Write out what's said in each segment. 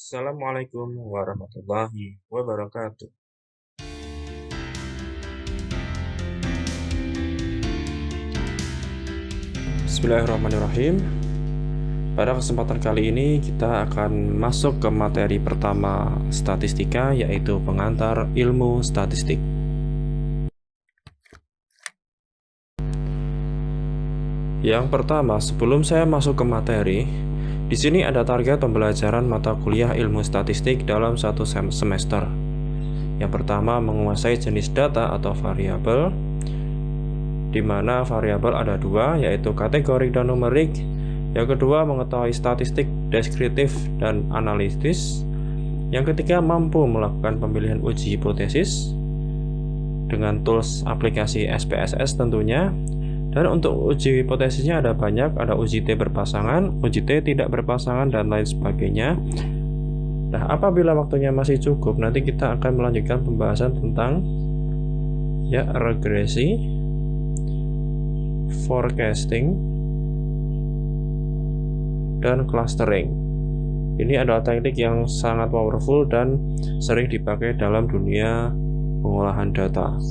Assalamualaikum warahmatullahi wabarakatuh. Bismillahirrahmanirrahim. Pada kesempatan kali ini kita akan masuk ke materi pertama statistika, yaitu pengantar ilmu statistik. Yang pertama, sebelum saya masuk ke materi, di sini ada target pembelajaran mata kuliah ilmu statistik dalam satu semester. Yang pertama, menguasai jenis data atau variabel, di mana variabel ada dua, yaitu kategorik dan numerik. Yang kedua, mengetahui statistik deskriptif dan analitis. Yang ketiga, mampu melakukan pemilihan uji hipotesis dengan tools aplikasi SPSS tentunya. Dan untuk uji hipotesisnya ada banyak, ada uji T berpasangan, uji T tidak berpasangan, dan lain sebagainya. Nah, apabila waktunya masih cukup, nanti kita akan melanjutkan pembahasan tentang regresi, forecasting, dan clustering. Ini adalah teknik yang sangat powerful dan sering dipakai dalam dunia pengolahan data.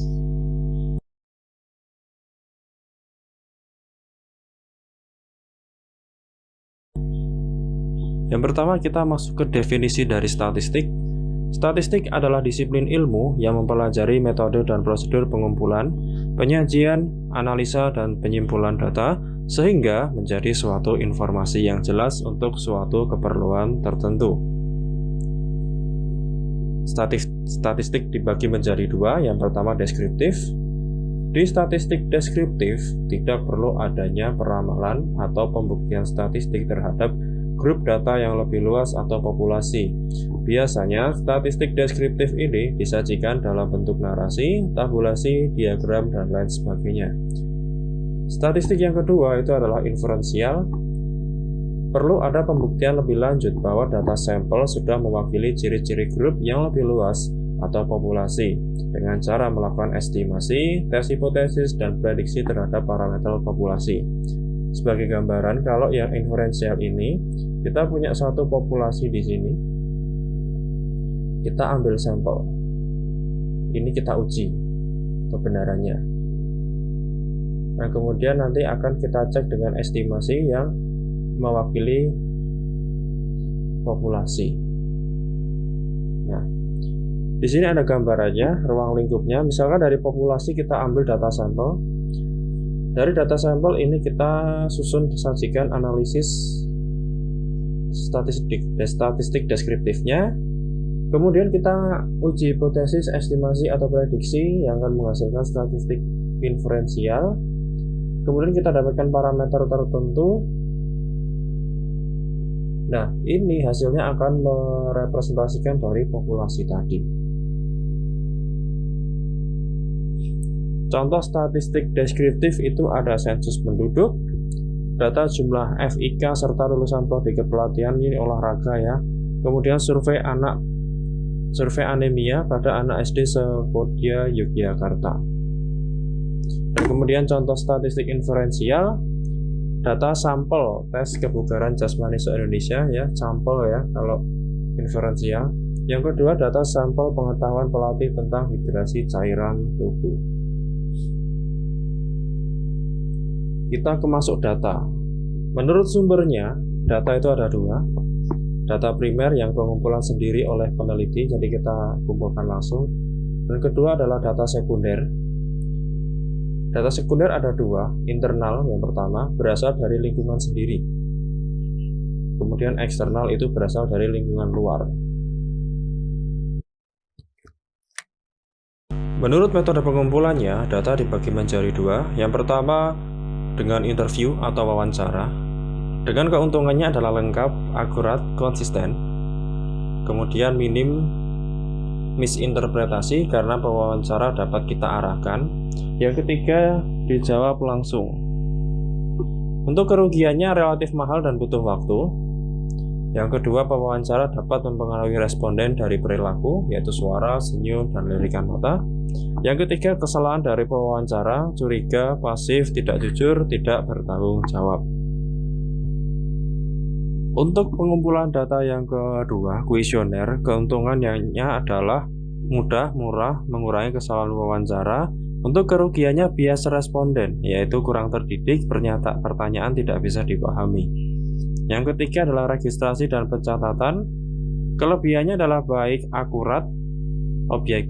Yang pertama, kita masuk ke definisi dari statistik. Statistik adalah disiplin ilmu yang mempelajari metode dan prosedur pengumpulan, penyajian, analisa, dan penyimpulan data sehingga menjadi suatu informasi yang jelas untuk suatu keperluan tertentu. Statistik dibagi menjadi dua. Yang pertama, deskriptif. Di statistik deskriptif tidak perlu adanya peramalan atau pembuktian statistik terhadap grup data yang lebih luas atau populasi. Biasanya, statistik deskriptif ini disajikan dalam bentuk narasi, tabulasi, diagram, dan lain sebagainya. Statistik yang kedua itu adalah inferensial. Perlu ada pembuktian lebih lanjut bahwa data sampel sudah mewakili ciri-ciri grup yang lebih luas atau populasi dengan cara melakukan estimasi, tes hipotesis, dan prediksi terhadap parameter populasi. Sebagai gambaran, kalau yang inferensial ini, kita punya satu populasi di sini. Kita ambil sampel. Ini kita uji kebenarannya. Nah, kemudian nanti akan kita cek dengan estimasi yang mewakili populasi. Nah, di sini ada gambarannya, ruang lingkupnya. Misalkan dari populasi kita ambil data sampel. Dari data sampel ini kita sajikan analisis statistik deskriptifnya. Kemudian kita uji hipotesis, estimasi, atau prediksi yang akan menghasilkan statistik inferensial. Kemudian kita dapatkan parameter tertentu. Nah, ini hasilnya akan merepresentasikan dari populasi tadi. Contoh statistik deskriptif itu ada sensus penduduk, data jumlah FIK serta lulusan prodi kepelatihan, ini olahraga ya. Kemudian survei anemia pada anak SD Sekodia Yogyakarta. Dan kemudian contoh statistik inferensial, data sampel tes kebugaran jasmani se-Indonesia ya, sampel ya kalau inferensial. Yang kedua, data sampel pengetahuan pelatih tentang hidrasi cairan tubuh. Kita masuk data. Menurut sumbernya, data itu ada dua. Data primer yang pengumpulan sendiri oleh peneliti, jadi kita kumpulkan langsung. Dan kedua adalah data sekunder. Data sekunder ada dua. Internal yang pertama berasal dari lingkungan sendiri. Kemudian eksternal itu berasal dari lingkungan luar. Menurut metode pengumpulannya, data dibagi menjadi dua. Yang pertama dengan interview atau wawancara. Dengan keuntungannya adalah lengkap, akurat, konsisten. Kemudian minim misinterpretasi karena pewawancara dapat kita arahkan. Yang ketiga, dijawab langsung. Untuk kerugiannya relatif mahal dan butuh waktu. Yang kedua, pewawancara dapat mempengaruhi responden dari perilaku, yaitu suara, senyum, dan lirikan mata. Yang ketiga, kesalahan dari pewawancara, curiga, pasif, tidak jujur, tidak bertanggung jawab. Untuk pengumpulan data yang kedua, kuesioner, keuntungannya adalah mudah, murah, mengurangi kesalahan wawancara. Untuk kerugiannya bias responden, yaitu kurang terdidik, pertanyaan tidak bisa dipahami. Yang ketiga adalah registrasi dan pencatatan. Kelebihannya adalah baik, akurat,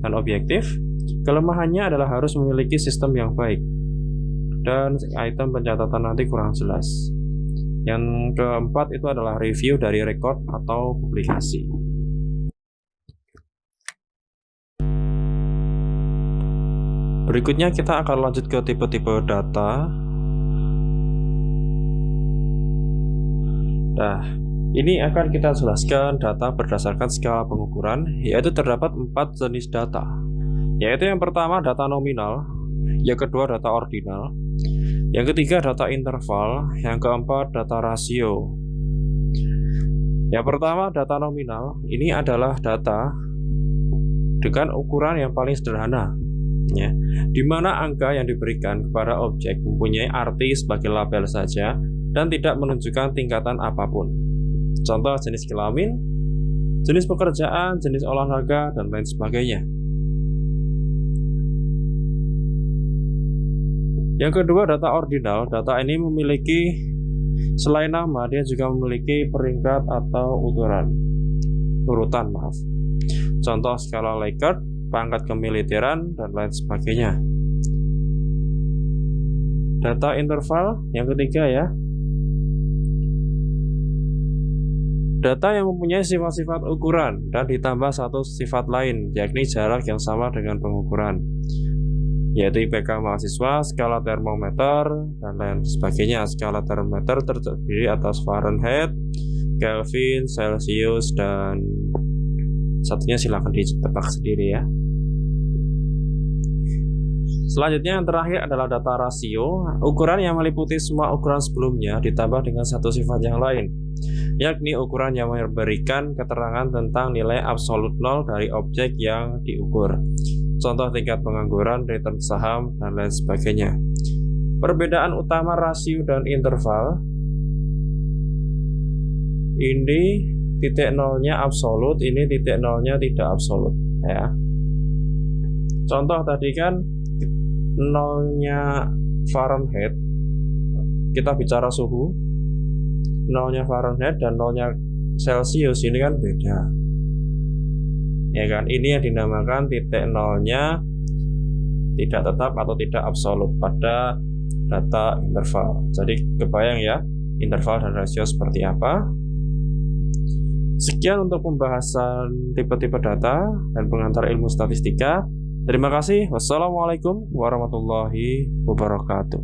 dan objektif. Kelemahannya adalah harus memiliki sistem yang baik. Dan item pencatatan nanti kurang jelas. Yang keempat itu adalah review dari rekod atau publikasi. Berikutnya kita akan lanjut ke tipe-tipe data. Nah, ini akan kita jelaskan data berdasarkan skala pengukuran, yaitu terdapat 4 jenis data. Yaitu yang pertama data nominal, yang kedua data ordinal, yang ketiga data interval, yang keempat data rasio. Yang pertama data nominal, ini adalah data dengan ukuran yang paling sederhana, ya, di mana angka yang diberikan kepada objek mempunyai arti sebagai label saja dan tidak menunjukkan tingkatan apapun. Contoh jenis kelamin, jenis pekerjaan, jenis olahraga, dan lain sebagainya. Yang kedua data ordinal, data ini memiliki selain nama, dia juga memiliki peringkat atau urutan. Contoh skala Likert, pangkat kemiliteran, dan lain sebagainya. Data interval yang ketiga ya, data yang mempunyai sifat-sifat ukuran dan ditambah satu sifat lain, yakni jarak yang sama dengan pengukuran, yaitu IPK mahasiswa, skala termometer, dan lain sebagainya. Skala termometer terdiri atas Fahrenheit, Kelvin, Celsius, dan satunya silakan ditebak sendiri ya. Selanjutnya yang terakhir adalah data rasio, ukuran yang meliputi semua ukuran sebelumnya ditambah dengan satu sifat yang lain, yakni ukuran yang memberikan keterangan tentang nilai absolut nol dari objek yang diukur. Contoh tingkat pengangguran, return saham, dan lain sebagainya. Perbedaan utama rasio dan interval, ini titik nolnya absolut, ini titik nolnya tidak absolut ya. Contoh tadi kan nolnya Fahrenheit, kita bicara suhu, nolnya Fahrenheit dan nolnya Celsius ini kan beda, ya kan? Ini yang dinamakan titik nolnya tidak tetap atau tidak absolut pada data interval. Jadi kebayang ya interval dan rasio seperti apa. Sekian untuk pembahasan tipe-tipe data dan pengantar ilmu statistika. Terima kasih. Wassalamualaikum warahmatullahi wabarakatuh.